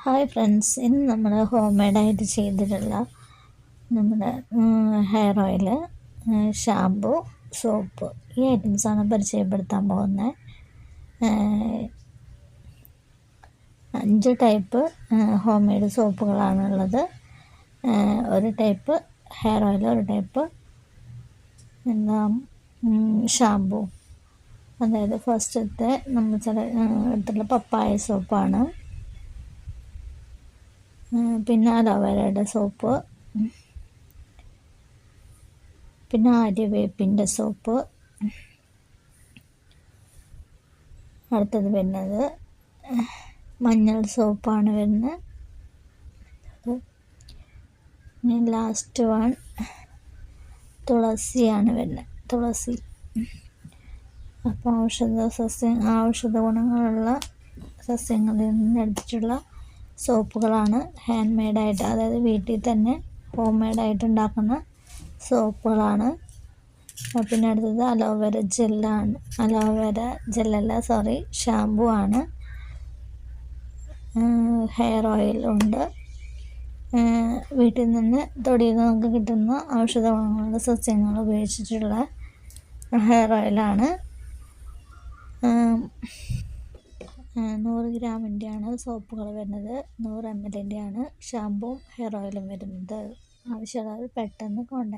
Hi friends, ഇന്ന് നമ്മൾ home മെയ്ഡായിട്ട് ചെയ്തിട്ടുള്ള നമ്മുടെ ഹെയർ ഓയിൽ, ഷാമ്പു, സോപ്പ് ഈ ഐറ്റംസാണ് പരിചയപ്പെടുത്താൻ പോകുന്നത്. 5 ടൈപ്പ് ഹോം മെയ്ഡ് സോപ്പുകളാണുള്ളത്. ഒരു ടൈപ്പ് ഹെയർ ഓയിൽ, ഒരു ടൈപ്പ് ഷാമ്പു. അതായത് ഫസ്റ്റത്തെ നമ്മൾ എടുത്തുള്ള പപ്പായ സോപ്പാണ്. പിന്നെ അലോവേരയുടെ സോപ്പ്, പിന്നെ ആര്യവേപ്പിൻ്റെ സോപ്പ്. അടുത്തത് വരുന്നത് മഞ്ഞൾ സോപ്പാണ് വരുന്നത്. ഇനി ലാസ്റ്റ് വൺ തുളസിയാണ് വരുന്നത്, തുളസി. അപ്പോൾ ഔഷധ ഗുണങ്ങളുള്ള സസ്യങ്ങളിൽ നിന്ന് എടുത്തിട്ടുള്ള സോപ്പുകളാണ് ഹാൻഡ് മെയ്ഡായിട്ട്, അതായത് വീട്ടിൽ തന്നെ ഹോം മെയ്ഡായിട്ട് ഉണ്ടാക്കുന്ന സോപ്പുകളാണ്. പിന്നെ അടുത്തത് അലോവേര ഷാമ്പു ആണ്. ഹെയർ ഓയിലുണ്ട്. വീട്ടിൽ നിന്ന് തൊടിയിൽ നിന്ന് നമുക്ക് കിട്ടുന്ന ഔഷധ ഗുണങ്ങളുള്ള സസ്യങ്ങൾ ഉപയോഗിച്ചിട്ടുള്ള ഹെയർ ഓയിലാണ്. 100 ഗ്രാമിൻ്റെയാണ് സോപ്പുകൾ വരുന്നത്, 100 ml ആണ് ഷാമ്പുവും ഹെയർ ഓയിലും വരുന്നത്. ആവശ്യമുള്ളവർ പെട്ടെന്ന് കോൺടാക്ട്